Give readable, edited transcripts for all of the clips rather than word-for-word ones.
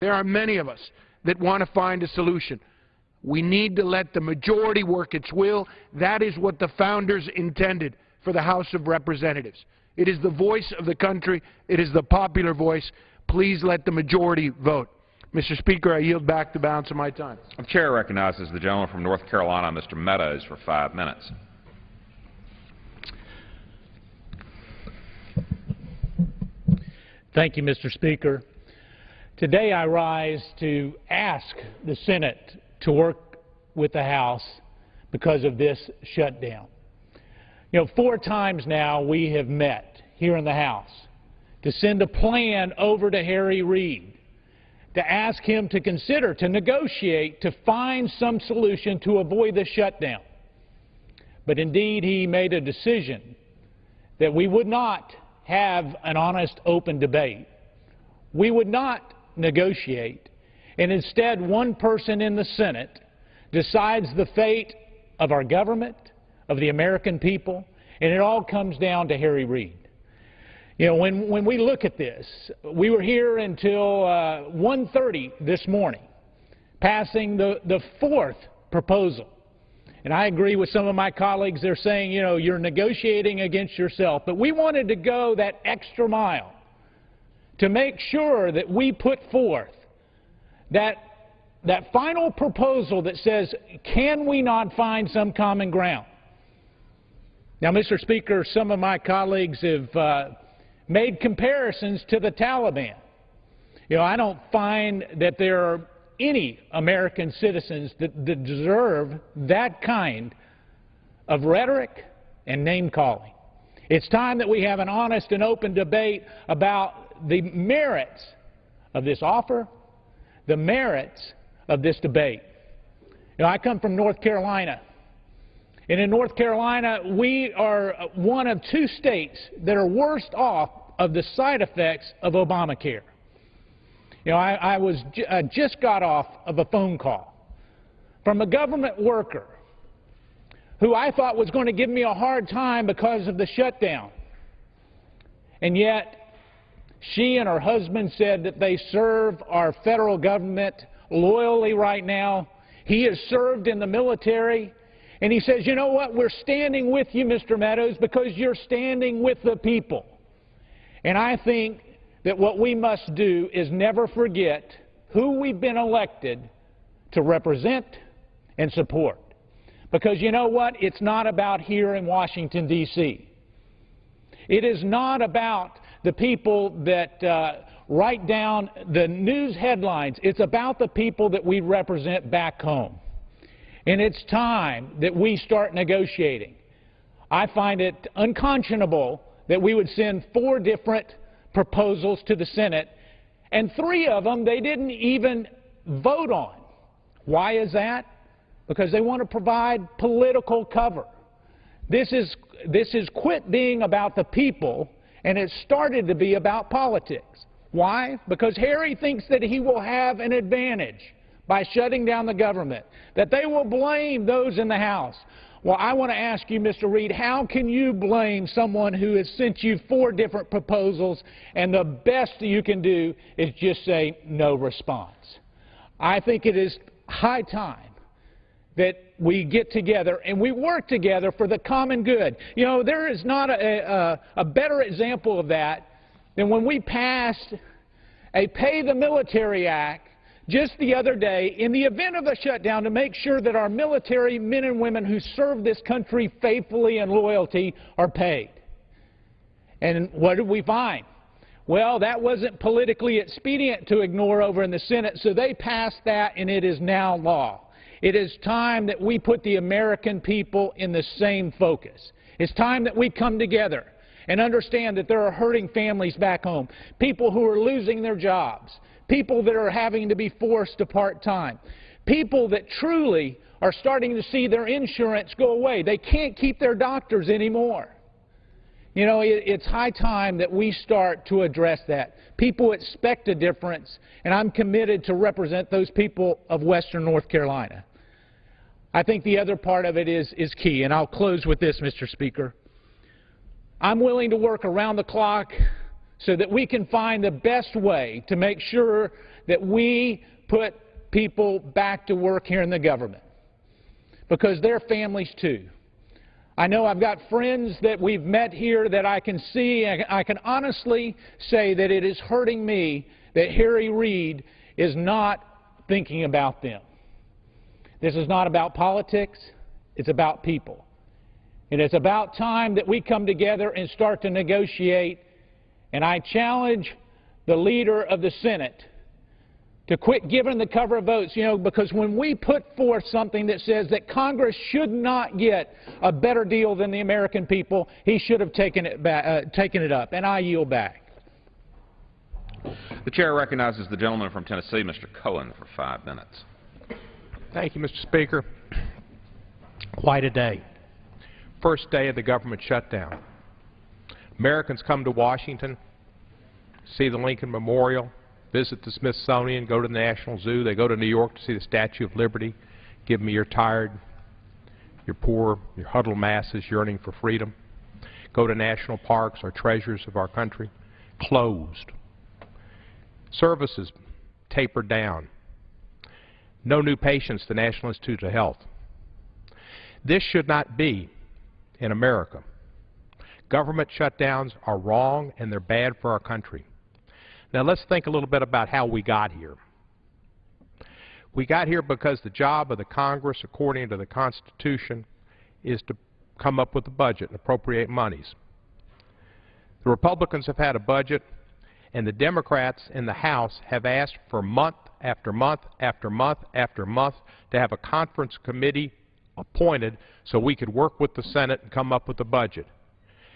There are many of us that want to find a solution. We need to let the majority work its will. That is what the founders intended for the House of Representatives. It is the voice of the country. It is the popular voice. Please let the majority vote. Mr. Speaker, I yield back the balance of my time. The Chair recognizes the gentleman from North Carolina, Mr. Meadows, for 5 minutes. Thank you, Mr. Speaker. Today I rise to ask the Senate to work with the House because of this shutdown. You know, 4 times now we have met here in the House to send a plan over to Harry Reid to ask him to consider, to negotiate, to find some solution to avoid the shutdown. But indeed, he made a decision that we would not have an honest, open debate. We would not negotiate, and instead one person in the Senate decides the fate of our government, of the American people, and it all comes down to Harry Reid. You know, when we look at this, we were here until 1:30 this morning, passing the 4th proposal. And I agree with some of my colleagues. They're saying, you know, you're negotiating against yourself. But we wanted to go that extra mile to make sure that we put forth that final proposal that says, can we not find some common ground? Now, Mr. Speaker, some of my colleagues have made comparisons to the Taliban. You know, I don't find that there are any American citizens that deserve that kind of rhetoric and name-calling. It's time that we have an honest and open debate about the merits of this offer, the merits of this debate. You know, I come from North Carolina. And in North Carolina, we are one of 2 states that are worst off of the side effects of Obamacare. You know, I just got off of a phone call from a government worker who I thought was going to give me a hard time because of the shutdown. And yet, she and her husband said that they serve our federal government loyally right now. He has served in the military. And he says, you know what, we're standing with you, Mr. Meadows, because you're standing with the people. And I think that what we must do is never forget who we've been elected to represent and support. Because you know what, it's not about here in Washington, D.C. It is not about the people that write down the news headlines. It's about the people that we represent back home. And it's time that we start negotiating. I find it unconscionable that we would send 4 different proposals to the Senate, and 3 of them they didn't even vote on. Why is that? Because they want to provide political cover. This is quit being about the people, and it started to be about politics. Why? Because Harry thinks that he will have an advantage by shutting down the government, that they will blame those in the House. Well, I want to ask you, Mr. Reid, how can you blame someone who has sent you 4 different proposals and the best you can do is just say no response? I think it is high time that we get together and we work together for the common good. You know, there is not a better example of that than when we passed a Pay the Military Act just the other day in the event of a shutdown to make sure that our military men and women who serve this country faithfully and loyalty are paid. And what did we find? Well, that wasn't politically expedient to ignore over in the Senate, so they passed that and it is now law. It is time that we put the American people in the same focus. It's time that we come together and understand that there are hurting families back home, people who are losing their jobs, people that are having to be forced to part-time, people that truly are starting to see their insurance go away. They can't keep their doctors anymore. You know, it's high time that we start to address that. People expect a difference, and I'm committed to represent those people of Western North Carolina. I think the other part of it is key, and I'll close with this, Mr. Speaker. I'm willing to work around the clock so that we can find the best way to make sure that we put people back to work here in the government, because they're families too. I know I've got friends that we've met here that I can see, and I can honestly say that it is hurting me that Harry Reid is not thinking about them. This is not about politics, it's about people. And it's about time that we come together and start to negotiate, and I challenge the leader of the Senate to quit giving the cover votes, because when we put forth something that says that Congress should not get a better deal than the American people, he should have taken it up, and I yield back. The chair recognizes the gentleman from Tennessee, Mr. Cohen, for 5 minutes. Thank you, Mr. Speaker. Quite a day. First day of the government shutdown. Americans come to Washington, see the Lincoln Memorial, visit the Smithsonian, go to the National Zoo. They go to New York to see the Statue of Liberty. Give me your tired, your poor, your huddled masses yearning for freedom. Go to national parks, our treasures of our country. Closed. Services tapered down. No new patients to the National Institutes of Health. This should not be in America. Government shutdowns are wrong and they're bad for our country. Now let's think a little bit about how we got here. We got here because the job of the Congress, according to the Constitution, is to come up with a budget and appropriate monies. The Republicans have had a budget, and the Democrats in the House have asked for month after month after month after month to have a conference committee appointed so we could work with the Senate and come up with a budget.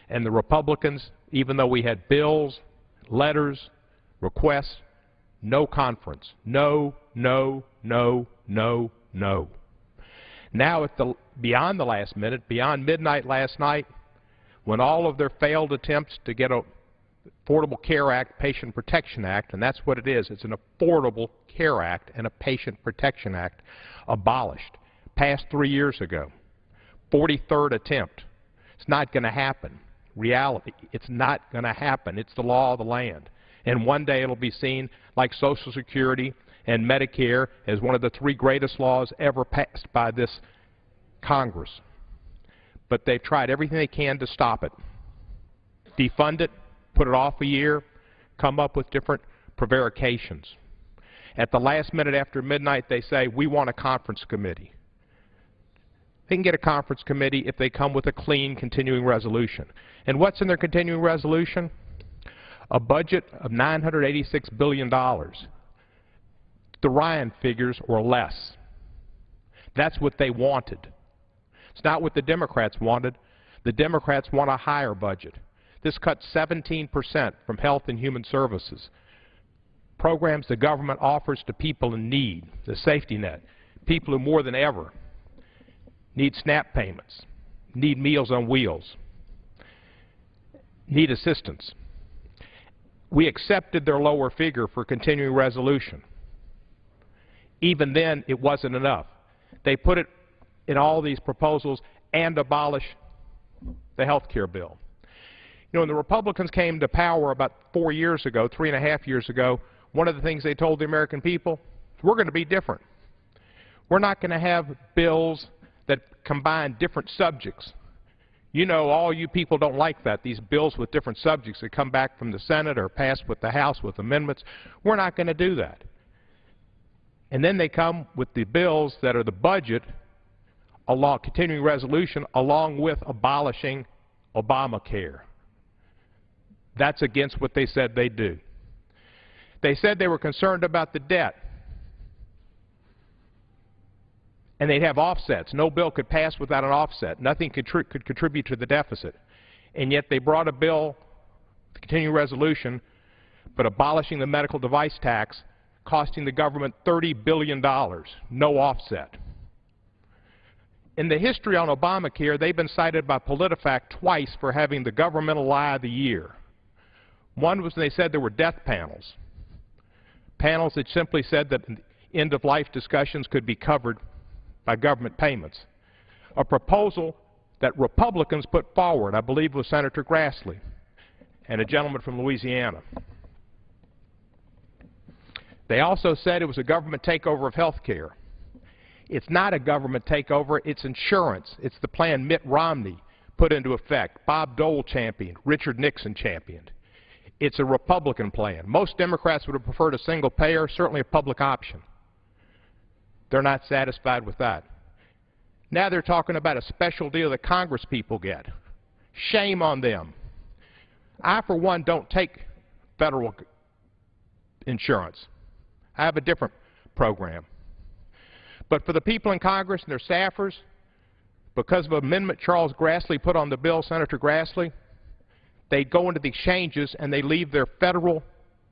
And the Republicans, even though we had bills, letters, requests, no conference. No, no, no, no, no. Now beyond the last minute, beyond midnight last night, when all of their failed attempts to get a Affordable Care Act, Patient Protection Act, and that's what it is. It's an Affordable Care Act and a Patient Protection Act abolished. Passed 3 years ago. 43rd attempt. It's not going to happen. Reality. It's not going to happen. It's the law of the land. And one day it'll be seen like Social Security and Medicare as one of the 3 greatest laws ever passed by this Congress. But they've tried everything they can to stop it. Defund it, put it off a year, come up with different prevarications. At the last minute after midnight, they say, we want a conference committee. They can get a conference committee if they come with a clean continuing resolution. And what's in their continuing resolution? A budget of $986 billion. The Ryan figures or less. That's what they wanted. It's not what the Democrats wanted. The Democrats want a higher budget. This cuts 17% from Health and Human Services. Programs the government offers to people in need, the safety net, people who more than ever need SNAP payments, need Meals on Wheels, need assistance. We accepted their lower figure for continuing resolution. Even then, it wasn't enough. They put it in all these proposals and abolish the health care bill. When the Republicans came to power about 4 years ago, 3.5 years ago, one of the things they told the American people, we're going to be different. We're not going to have bills that combine different subjects. All you people don't like that, these bills with different subjects that come back from the Senate or passed with the House with amendments. We're not going to do that. And then they come with the bills that are the budget, continuing resolution, along with abolishing Obamacare. That's against what they said they'd do. They said they were concerned about the debt. And they'd have offsets. No bill could pass without an offset. Nothing could contribute to the deficit. And yet they brought a bill, the continuing resolution, but abolishing the medical device tax, costing the government $30 billion, no offset. In the history on Obamacare, they've been cited by PolitiFact twice for having the governmental lie of the year. One was when they said there were death panels. Panels that simply said that end-of-life discussions could be covered by government payments. A proposal that Republicans put forward, I believe was Senator Grassley and a gentleman from Louisiana. They also said it was a government takeover of health care. It's not a government takeover, it's insurance. It's the plan Mitt Romney put into effect, Bob Dole championed, Richard Nixon championed. It's a Republican plan. Most Democrats would have preferred a single payer, certainly a public option. They're not satisfied with that. Now they're talking about a special deal that Congress people get. Shame on them. I, for one, don't take federal insurance. I have a different program. But for the people in Congress and their staffers, because of an amendment Charles Grassley put on the bill, Senator Grassley, they go into the exchanges and they leave their federal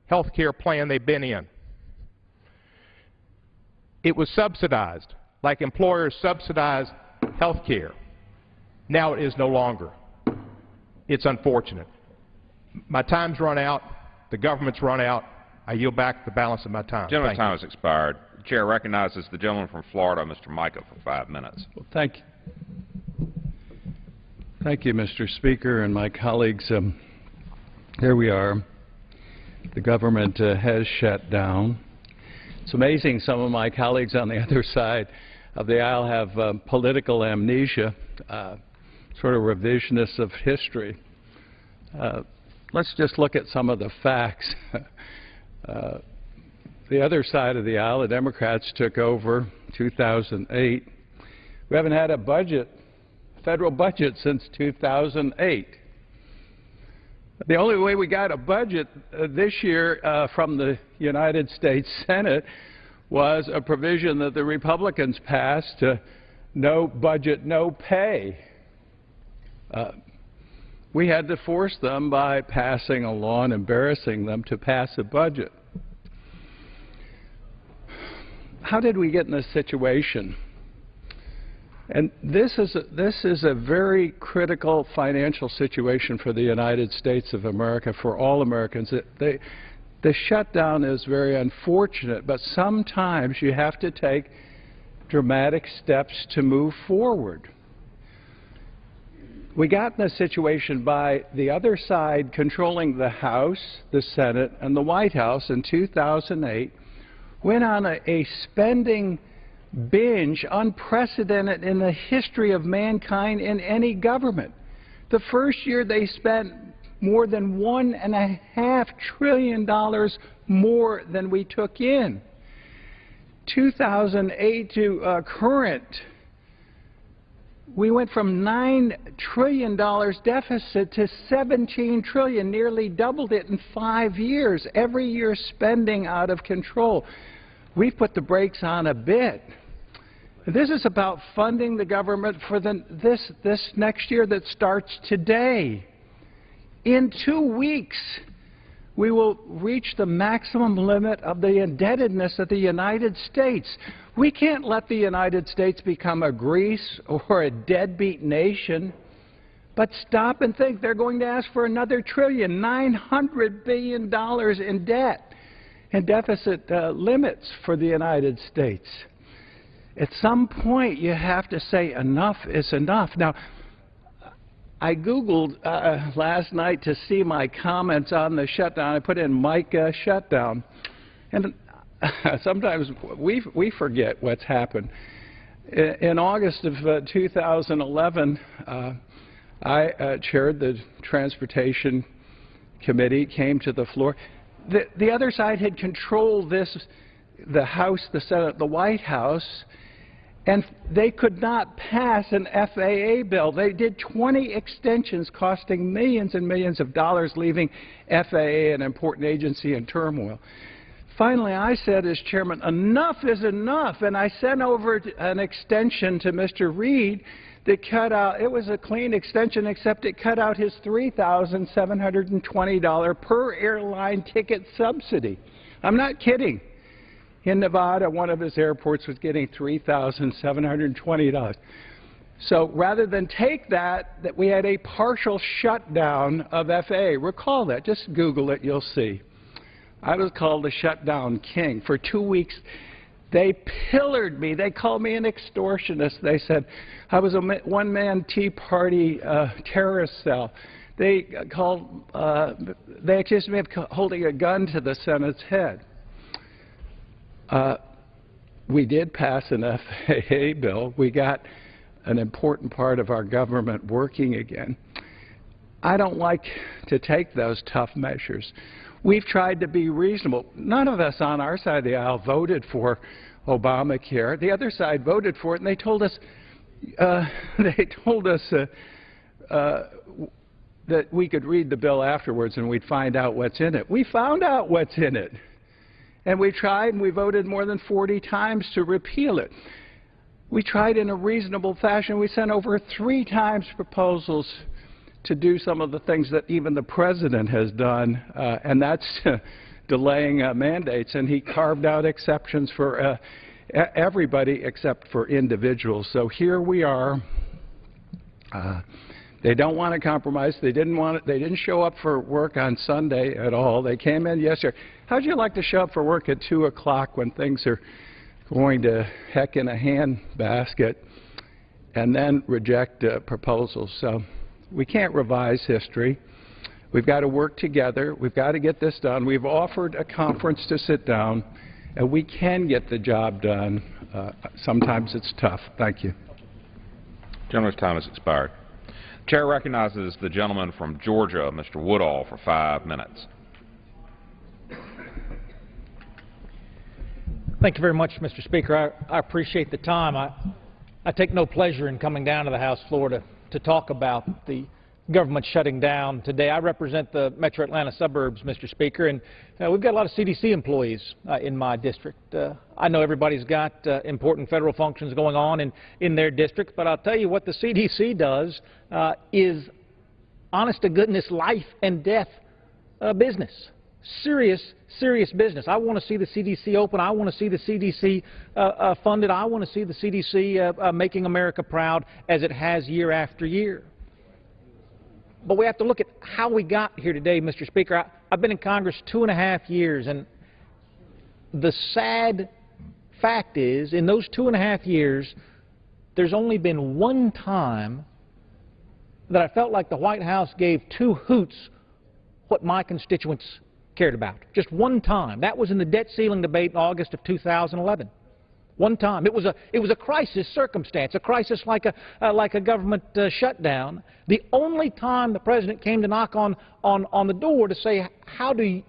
health care plan they've been in. It was subsidized, like employers subsidize health care. Now it is no longer. It's unfortunate. My time's run out. The government's run out. I yield back the balance of my time. Gentleman's time has expired. The chair recognizes the gentleman from Florida, Mr. Mica, for 5 minutes. Well, thank you, Mr. Speaker and my colleagues. Here we are. The government has shut down. It's amazing some of my colleagues on the other side of the aisle have political amnesia, sort of revisionists of history. Let's just look at some of the facts. The other side of the aisle, the Democrats took over 2008. We haven't had a budget, federal budget, since 2008. The only way we got a budget this year from the United States Senate was a provision that the Republicans passed, no budget, no pay. We had to force them by passing a law and embarrassing them to pass a budget. How did we get in this situation? And this is a very critical financial situation for the United States of America, for all Americans. The shutdown is very unfortunate, but sometimes you have to take dramatic steps to move forward. We got in this situation by the other side controlling the House, the Senate, and the White House in 2008, went on a spending binge unprecedented in the history of mankind in any government. The first year they spent more than $1.5 trillion more than we took in. 2008 to current, we went from $9 trillion deficit to $17 trillion, nearly doubled it in 5 years. Every year spending out of control. We've put the brakes on a bit. This is about funding the government for this next year that starts today. In 2 weeks, we will reach the maximum limit of the indebtedness of the United States. We can't let the United States become a Greece or a deadbeat nation. But stop and think. They're going to ask for another trillion, $900 billion in debt and deficit limits for the United States. At some point, you have to say enough is enough. Now, I Googled last night to see my comments on the shutdown. I put in Mica shutdown. And sometimes we forget what's happened. In August of 2011, I chaired the Transportation Committee, came to the floor. The other side had controlled this, the House, the Senate, the White House, and they could not pass an FAA bill. They did 20 extensions costing millions and millions of dollars, leaving FAA, an important agency, in turmoil. Finally, I said as chairman, enough is enough, and I sent over an extension to Mr. Reid that cut out, it was a clean extension, except it cut out his $3,720 per airline ticket subsidy. I'm not kidding. In Nevada, one of his airports was getting $3,720. So rather than take that we had a partial shutdown of FAA. Recall that. Just Google it. You'll see. I was called the shutdown king. For 2 weeks, they pillared me. They called me an extortionist. They said I was a one-man Tea Party terrorist cell. They accused me of holding a gun to the Senate's head. We did pass an FAA bill. We got an important part of our government working again. I don't like to take those tough measures. We've tried to be reasonable. None of us on our side of the aisle voted for Obamacare. The other side voted for it, and they told us that we could read the bill afterwards and we'd find out what's in it. We found out what's in it. And we tried, and we voted more than 40 times to repeal it. We tried in a reasonable fashion. We sent over 3 times proposals to do some of the things that even the President has done, and that's delaying mandates. And he carved out exceptions for everybody except for individuals. So here we are. They don't want to compromise. They didn't show up for work on Sunday at all. They came in yesterday. How'd you like to show up for work at 2 o'clock when things are going to heck in a handbasket and then reject proposals? So we can't revise history. We've got to work together. We've got to get this done. We've offered a conference to sit down, and we can get the job done. Sometimes it's tough. Thank you. Gentleman's time has expired. The Chair recognizes the gentleman from Georgia, Mr. Woodall, for 5 minutes. Thank you very much, Mr. Speaker. I appreciate the time. I take no pleasure in coming down to the House floor to talk about the government shutting down today. I represent the Metro Atlanta suburbs, Mr. Speaker, and we've got a lot of CDC employees in my district. I know everybody's got important federal functions going on in their districts, but I'll tell you what the CDC does is honest-to-goodness life and death business. Serious business. I want to see the CDC open. I want to see the CDC funded. I want to see the CDC making America proud as it has year after year. But we have to look at how we got here today, Mr. Speaker. I've been in Congress 2.5 years, and the sad fact is, in those 2.5 years, there's only been one time that I felt like the White House gave 2 hoots what my constituents cared about. Just one time. That was in the debt ceiling debate in August of 2011. One time. It was a crisis circumstance, a crisis like a government shutdown. The only time the President came to knock on the door to say, how do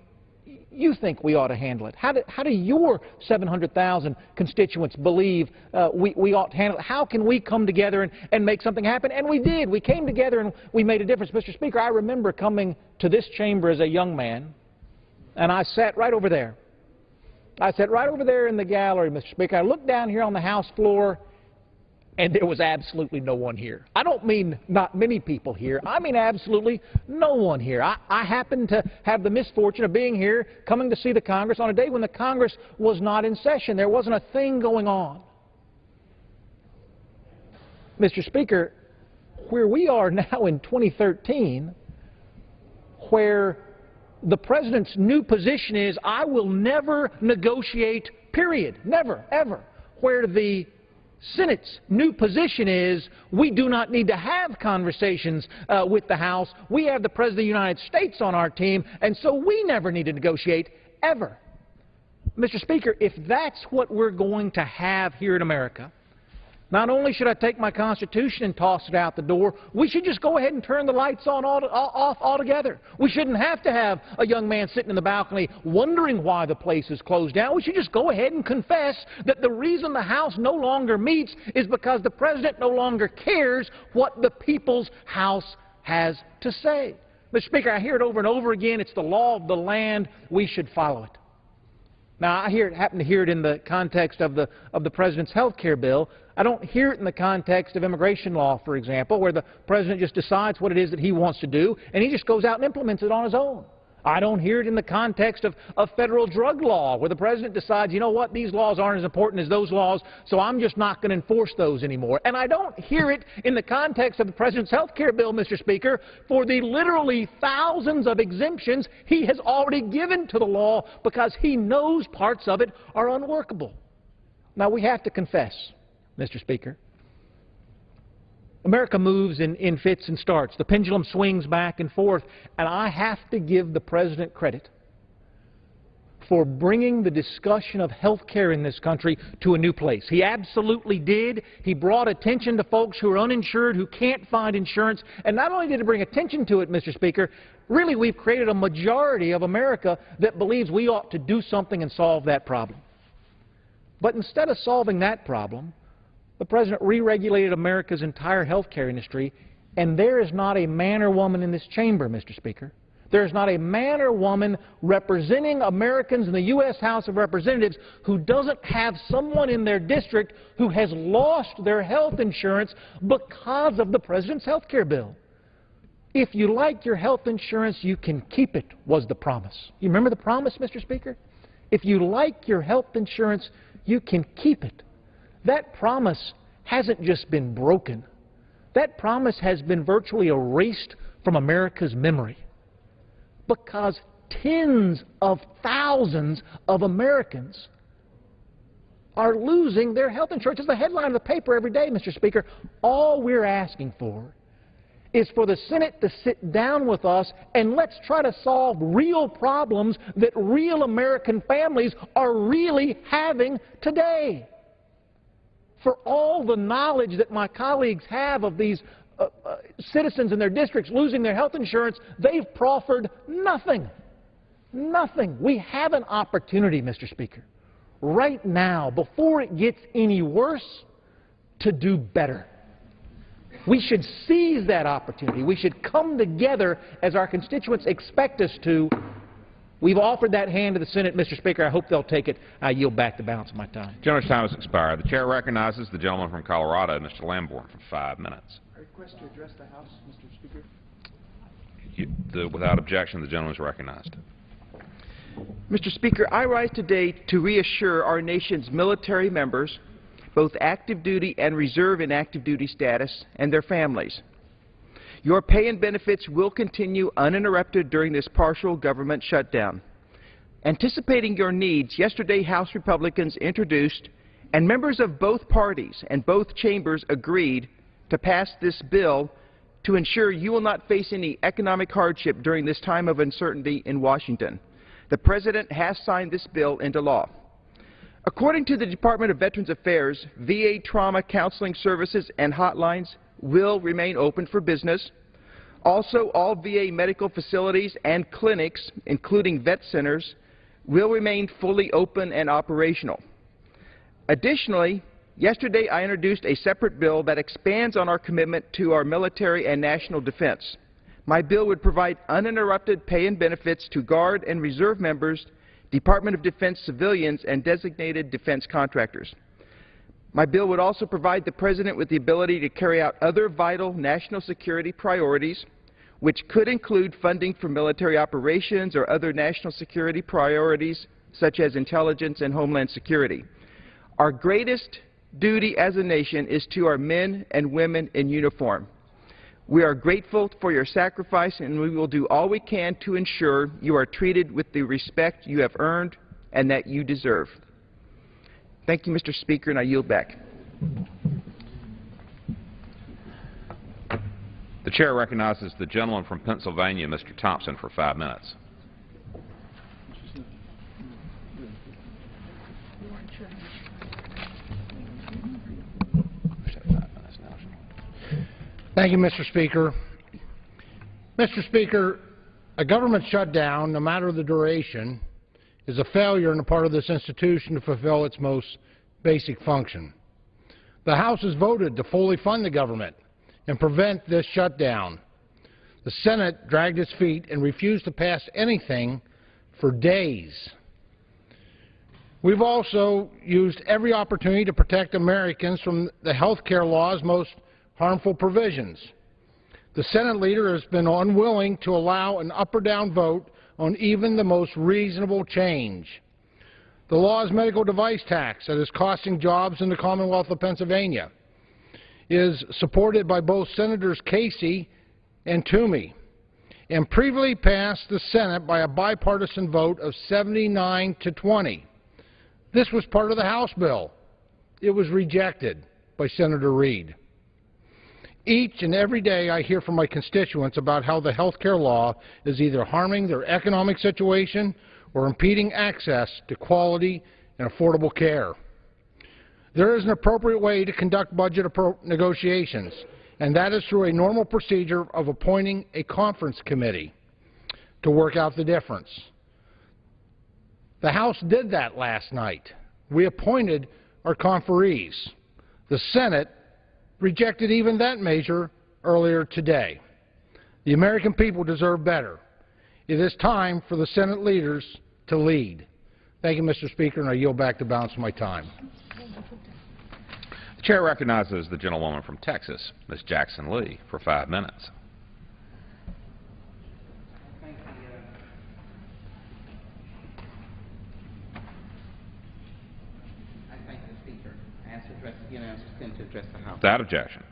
you think we ought to handle it? How do your 700,000 constituents believe we ought to handle it? How can we come together and make something happen? And we did. We came together and we made a difference. Mr. Speaker, I remember coming to this chamber as a young man, and I sat right over there. I sat right over there in the gallery, Mr. Speaker. I looked down here on the House floor, and there was absolutely no one here. I don't mean not many people here. I mean absolutely no one here. I happened to have the misfortune of being here, coming to see the Congress on a day when the Congress was not in session. There wasn't a thing going on. Mr. Speaker, where we are now in 2013, where the President's new position is, I will never negotiate, period. Never, ever. Where the Senate's new position is, we do not need to have conversations with the House. We have the President of the United States on our team, and so we never need to negotiate, ever. Mr. Speaker, if that's what we're going to have here in America, not only should I take my Constitution and toss it out the door, we should just go ahead and turn the lights on off altogether. We shouldn't have to have a young man sitting in the balcony wondering why the place is closed down. We should just go ahead and confess that the reason the House no longer meets is because the President no longer cares what the people's House has to say. Mr. Speaker, I hear it over and over again. It's the law of the land. We should follow it. Now, I happen to hear it in the context of the President's health care bill. I don't hear it in the context of immigration law, for example, where the President just decides what it is that he wants to do, and he just goes out and implements it on his own. I don't hear it in the context of federal drug law, where the President decides, you know what, these laws aren't as important as those laws, so I'm just not going to enforce those anymore. And I don't hear it in the context of the President's health care bill, Mr. Speaker, for the literally thousands of exemptions he has already given to the law because he knows parts of it are unworkable. Now, we have to confess, Mr. Speaker, America moves in fits and starts. The pendulum swings back and forth, and I have to give the President credit for bringing the discussion of health care in this country to a new place. He absolutely did. He brought attention to folks who are uninsured, who can't find insurance. And not only did he bring attention to it, Mr. Speaker, really we've created a majority of America that believes we ought to do something and solve that problem. But instead of solving that problem, the President re-regulated America's entire health care industry, and there is not a man or woman in this chamber, Mr. Speaker. There is not a man or woman representing Americans in the U.S. House of Representatives who doesn't have someone in their district who has lost their health insurance because of the President's health care bill. If you like your health insurance, you can keep it, was the promise. You remember the promise, Mr. Speaker? If you like your health insurance, you can keep it. That promise hasn't just been broken. That promise has been virtually erased from America's memory, because tens of thousands of Americans are losing their health insurance. It's the headline of the paper every day, Mr. Speaker. All we're asking for is for the Senate to sit down with us and let's try to solve real problems that real American families are really having today. For all the knowledge that my colleagues have of these citizens in their districts losing their health insurance, they've proffered nothing. Nothing. We have an opportunity, Mr. Speaker, right now, before it gets any worse, to do better. We should seize that opportunity. We should come together as our constituents expect us to. We've offered that hand to the Senate, Mr. Speaker. I hope they'll take it. I yield back the balance of my time. Gentleman's time has expired. The chair recognizes the gentleman from Colorado, Mr. Lamborn, for 5 minutes. A request to address the House, Mr. Speaker. Without objection, the gentleman is recognized. Mr. Speaker, I rise today to reassure our nation's military members, both active duty and reserve and active duty status, and their families. Your pay and benefits will continue uninterrupted during this partial government shutdown. Anticipating your needs, yesterday House Republicans introduced, and members of both parties and both chambers agreed to pass this bill to ensure you will not face any economic hardship during this time of uncertainty in Washington. The President has signed this bill into law. According to the Department of Veterans Affairs, VA trauma counseling services and hotlines will remain open for business. Also, all VA medical facilities and clinics, including vet centers, will remain fully open and operational. Additionally, yesterday I introduced a separate bill that expands on our commitment to our military and national defense. My bill would provide uninterrupted pay and benefits to Guard and Reserve members, Department of Defense civilians, and designated defense contractors. My bill would also provide the President with the ability to carry out other vital national security priorities, which could include funding for military operations or other national security priorities, such as intelligence and homeland security. Our greatest duty as a nation is to our men and women in uniform. We are grateful for your sacrifice, and we will do all we can to ensure you are treated with the respect you have earned and that you deserve. Thank you, Mr. Speaker, and I yield back. The chair recognizes the gentleman from Pennsylvania, Mr. Thompson, for 5 minutes. Thank you, Mr. Speaker. Mr. Speaker, a government shutdown, no matter the duration, is a failure on the part of this institution to fulfill its most basic function. The House has voted to fully fund the government and prevent this shutdown. The Senate dragged its feet and refused to pass anything for days. We've also used every opportunity to protect Americans from the health care law's most harmful provisions. The Senate leader has been unwilling to allow an up or down vote on even the most reasonable change. The law's medical device tax that is costing jobs in the Commonwealth of Pennsylvania is supported by both Senators Casey and Toomey and previously passed the Senate by a bipartisan vote of 79 to 20. This was part of the House bill. It was rejected by Senator Reid. Each and every day I hear from my constituents about how the health care law is either harming their economic situation or impeding access to quality and affordable care. There is an appropriate way to conduct budget negotiations, and that is through a normal procedure of appointing a conference committee to work out the difference. The House did that last night. We appointed our conferees. The Senate rejected even that measure earlier today. The American people deserve better. It is time for the Senate leaders to lead. Thank you, Mr. Speaker, and I yield back the balance of my time. The chair recognizes the gentlewoman from Texas, Ms. Jackson Lee, for 5 minutes. I thank the Speaker. I ask to address the House. Without objection.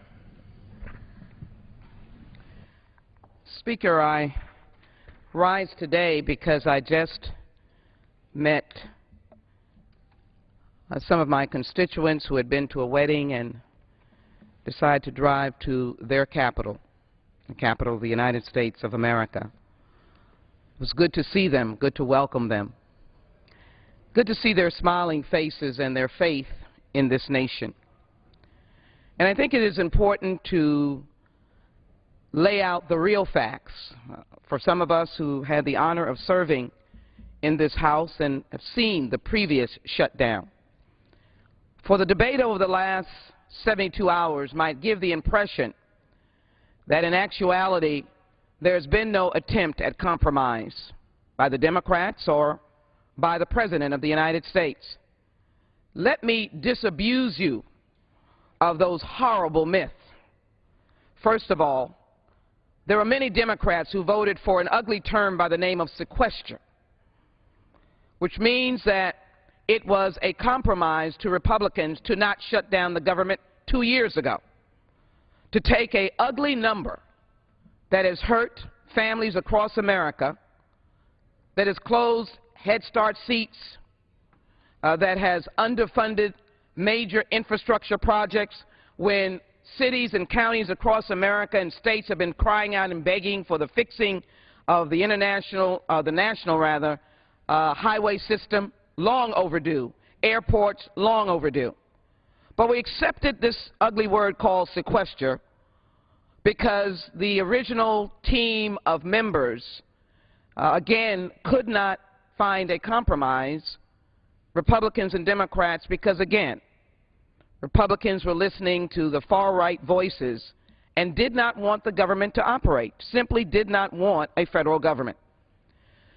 Speaker, I rise today because I just met some of my constituents who had been to a wedding and decided to drive to their capital, the capital of the United States of America. It was good to see them, good to welcome them, good to see their smiling faces and their faith in this nation. And I think it is important to lay out the real facts for some of us who had the honor of serving in this House and have seen the previous shutdown. For the debate over the last 72 hours might give the impression that in actuality there's been no attempt at compromise by the Democrats or by the President of the United States. Let me disabuse you of those horrible myths. First of all, there are many Democrats who voted for an ugly term by the name of sequester, which means that it was a compromise to Republicans to not shut down the government 2 years ago, to take an ugly number that has hurt families across America, that has closed Head Start seats, that has underfunded major infrastructure projects when cities and counties across America and states have been crying out and begging for the fixing of the national highway system, long overdue. Airports, long overdue. But we accepted this ugly word called sequester because the original team of members, again, could not find a compromise, Republicans and Democrats, because, again, Republicans were listening to the far-right voices and did not want the government to operate, simply did not want a federal government.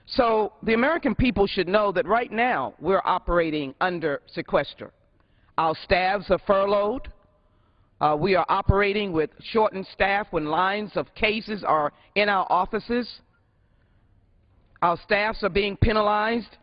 So the American people should know that right now we're operating under sequester. Our staffs are furloughed. We are operating with shortened staff when lines of cases are in our offices. Our staffs are being penalized,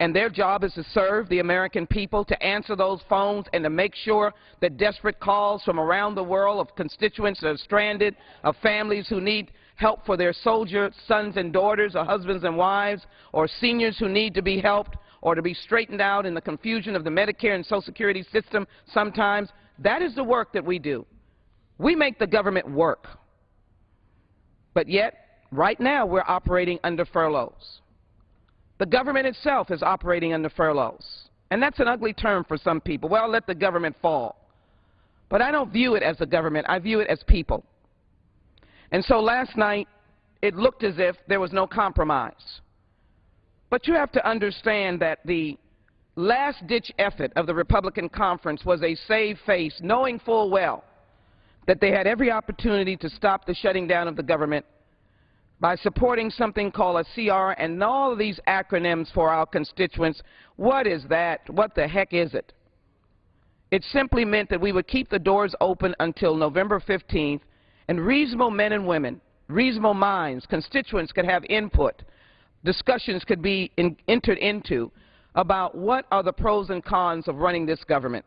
and their job is to serve the American people, to answer those phones and to make sure that desperate calls from around the world of constituents that are stranded, of families who need help for their soldier sons and daughters, or husbands and wives, or seniors who need to be helped or to be straightened out in the confusion of the Medicare and Social Security system sometimes. That is the work that we do. We make the government work. But yet, right now, we're operating under furloughs. The government itself is operating under furloughs. And that's an ugly term for some people. Well, let the government fall. But I don't view it as a government. I view it as people. And so last night, it looked as if there was no compromise. But you have to understand that the last-ditch effort of the Republican conference was a save face, knowing full well that they had every opportunity to stop the shutting down of the government by supporting something called a CR and all of these acronyms for our constituents. What is that? What the heck is it? It simply meant that we would keep the doors open until November 15th, and reasonable men and women, reasonable minds, constituents could have input. Discussions could be entered into about what are the pros and cons of running this government.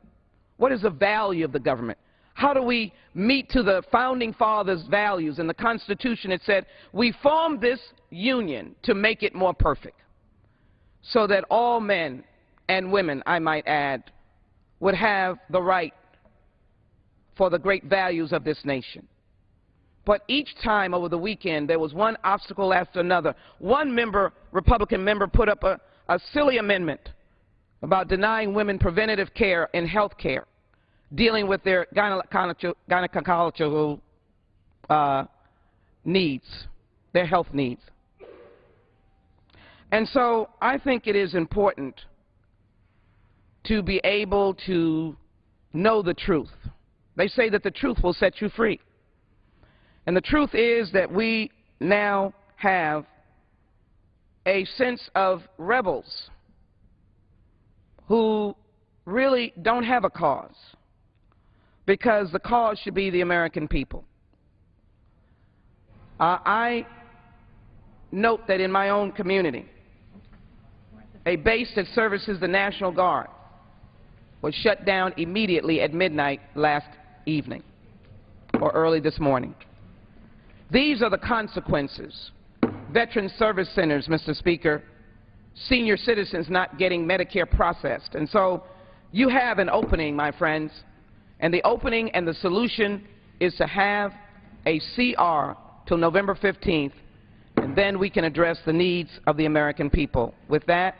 What is the value of the government? How do we meet to the Founding Fathers' values? In the Constitution it said, we formed this union to make it more perfect, so that all men and women, I might add, would have the right for the great values of this nation. But each time over the weekend, there was one obstacle after another. One member, Republican member, put up a silly amendment about denying women preventative care in health care, dealing with their gynecological needs, their health needs. And so I think it is important to be able to know the truth. They say that the truth will set you free. And the truth is that we now have a sense of rebels who really don't have a cause, because the cause should be the American people. I note that in my own community, a base that services the National Guard was shut down immediately at midnight last evening or early this morning. These are the consequences. Veteran service centers, Mr. Speaker, senior citizens not getting Medicare processed. And so you have an opening, my friends, and the opening and the solution is to have a CR till November 15th, and then we can address the needs of the American people. With that,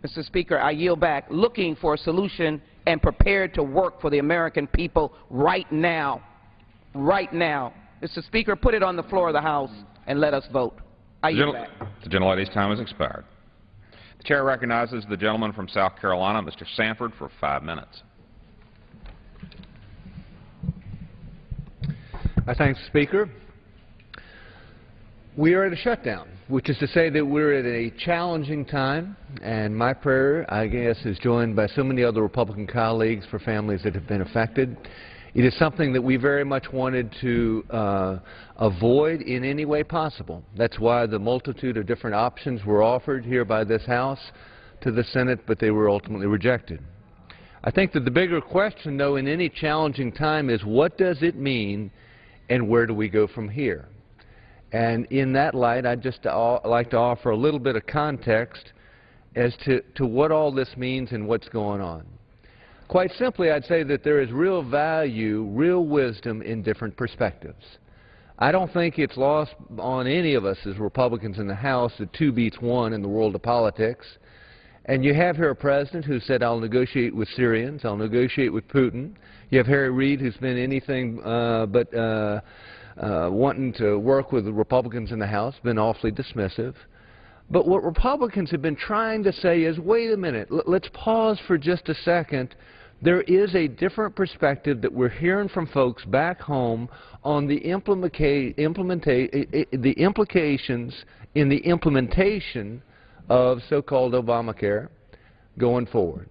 Mr. Speaker, I yield back, looking for a solution and prepared to work for the American people right now. Right now. Mr. Speaker, put it on the floor of the House and let us vote. I yield back. The gentlelady's time has expired. The chair recognizes the gentleman from South Carolina, Mr. Sanford, for 5 minutes. I thank the Speaker. We are at a shutdown, which is to say that we're at a challenging time, and my prayer, I guess, is joined by so many other Republican colleagues for families that have been affected. It is something that we very much wanted to avoid in any way possible. That's why the multitude of different options were offered here by this House to the Senate, but they were ultimately rejected. I think that the bigger question, though, in any challenging time is what does it mean and where do we go from here? And in that light, I'd just like to offer a little bit of context as to what all this means and what's going on. Quite simply, I'd say that there is real value, real wisdom in different perspectives. I don't think it's lost on any of us as Republicans in the House that 2 beats 1 in the world of politics. And you have here a president who said, I'll negotiate with Syrians, I'll negotiate with Putin. You have Harry Reid, who's been anything but wanting to work with the Republicans in the House, been awfully dismissive. But what Republicans have been trying to say is, wait a minute, let's pause for just a second. There is a different perspective that we're hearing from folks back home on the implications in the implementation of so-called Obamacare going forward.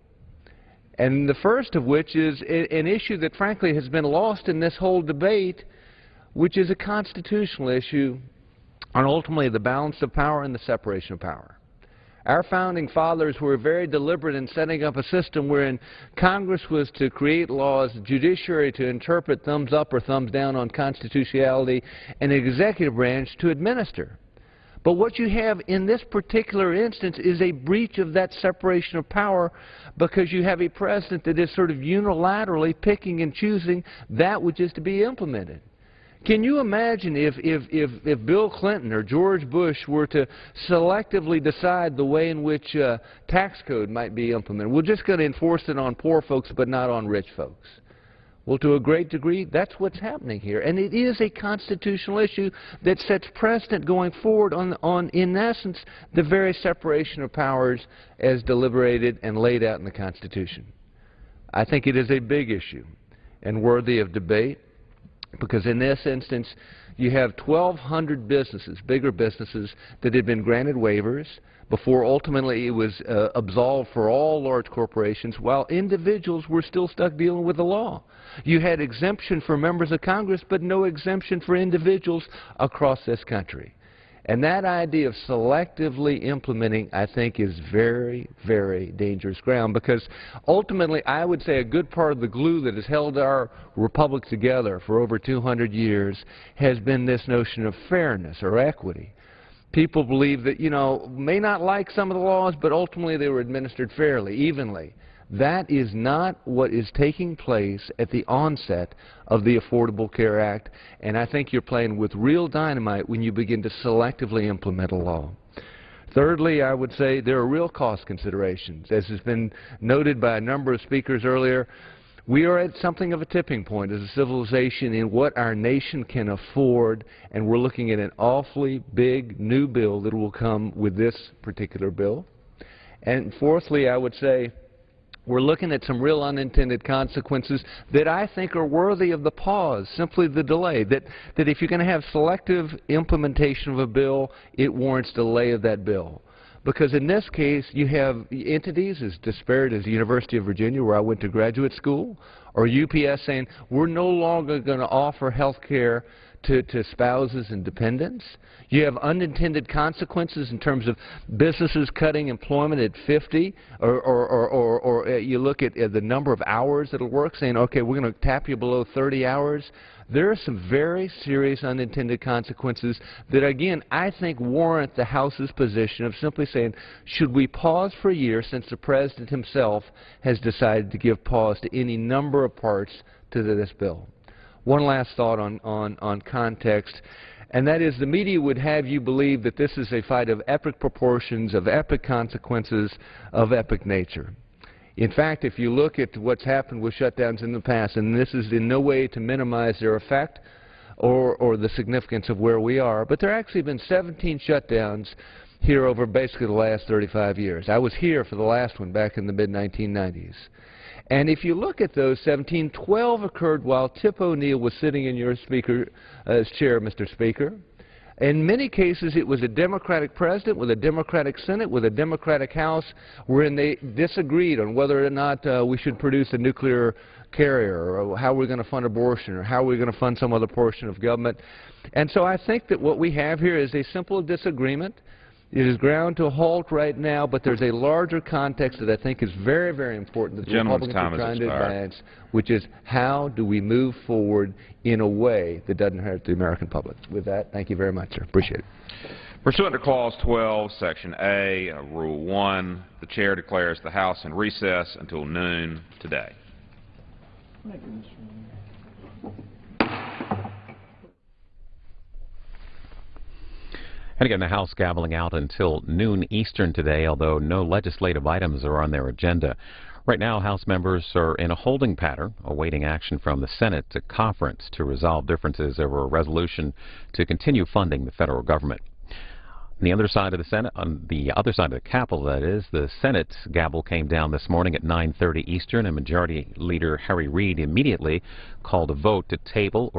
And the first of which is an issue that frankly has been lost in this whole debate, which is a constitutional issue on ultimately the balance of power and the separation of power. Our founding fathers were very deliberate in setting up a system wherein Congress was to create laws, the judiciary to interpret thumbs up or thumbs down on constitutionality, and the executive branch to administer. But what you have in this particular instance is a breach of that separation of power, because you have a president that is sort of unilaterally picking and choosing that which is to be implemented. Can you imagine if Bill Clinton or George Bush were to selectively decide the way in which tax code might be implemented? We're just going to enforce it on poor folks but not on rich folks. Well, to a great degree, that's what's happening here. And it is a constitutional issue that sets precedent going forward on in essence, the very separation of powers as deliberated and laid out in the Constitution. I think it is a big issue and worthy of debate, because in this instance, you have 1,200 businesses, bigger businesses, that had been granted waivers before ultimately it was absolved for all large corporations, while individuals were still stuck dealing with the law. You had exemption for members of Congress, but no exemption for individuals across this country. And that idea of selectively implementing, I think, is very, very dangerous ground, because ultimately I would say a good part of the glue that has held our republic together for over 200 years has been this notion of fairness or equity. People believe that, you know, may not like some of the laws, but ultimately they were administered fairly, evenly. That is not what is taking place at the onset of the Affordable Care Act, and I think you're playing with real dynamite when you begin to selectively implement a law. Thirdly, I would say there are real cost considerations. As has been noted by a number of speakers earlier, we are at something of a tipping point as a civilization in what our nation can afford, and we're looking at an awfully big new bill that will come with this particular bill. And fourthly, I would say we're looking at some real unintended consequences that I think are worthy of the pause, simply the delay, that if you're going to have selective implementation of a bill, it warrants delay of that bill. Because in this case, you have entities as disparate as the University of Virginia, where I went to graduate school, or UPS saying, we're no longer going to offer health care to spouses and dependents. You have unintended consequences in terms of businesses cutting employment at 50, or you look at the number of hours that it'll work, saying, okay, we're going to tap you below 30 hours. There are some very serious unintended consequences that, again, I think warrant the House's position of simply saying, should we pause for a year since the President himself has decided to give pause to any number of parts to this bill? One last thought on context, and that is the media would have you believe that this is a fight of epic proportions, of epic consequences, of epic nature. In fact, if you look at what's happened with shutdowns in the past, and this is in no way to minimize their effect or the significance of where we are, but there actually have been 17 shutdowns here over basically the last 35 years. I was here for the last one back in the mid-1990s. And if you look at those 17, 12 occurred while Tip O'Neill was sitting in your chair, Mr. Speaker. In many cases, it was a Democratic president with a Democratic Senate with a Democratic House wherein they disagreed on whether or not we should produce a nuclear carrier, or how we're going to fund abortion, or how we're going to fund some other portion of government. And so I think that what we have here is a simple disagreement. It is ground to a halt right now, but there's a larger context that I think is very, very important that the Republicans are trying to advance, which is how do we move forward in a way that doesn't hurt the American public. With that, thank you very much, sir. Appreciate it. Pursuant to Clause 12, Section A, Rule 1, the Chair declares the House in recess until noon today. Thank you, Mr. And again, the House gaveling out until noon Eastern today, although no legislative items are on their agenda. Right now, House members are in a holding pattern, awaiting action from the Senate to conference to resolve differences over a resolution to continue funding the federal government. On the other side of the Senate, on the other side of the Capitol, that is, the Senate's gavel came down this morning at 9:30 Eastern, and Majority Leader Harry Reid immediately called a vote to table or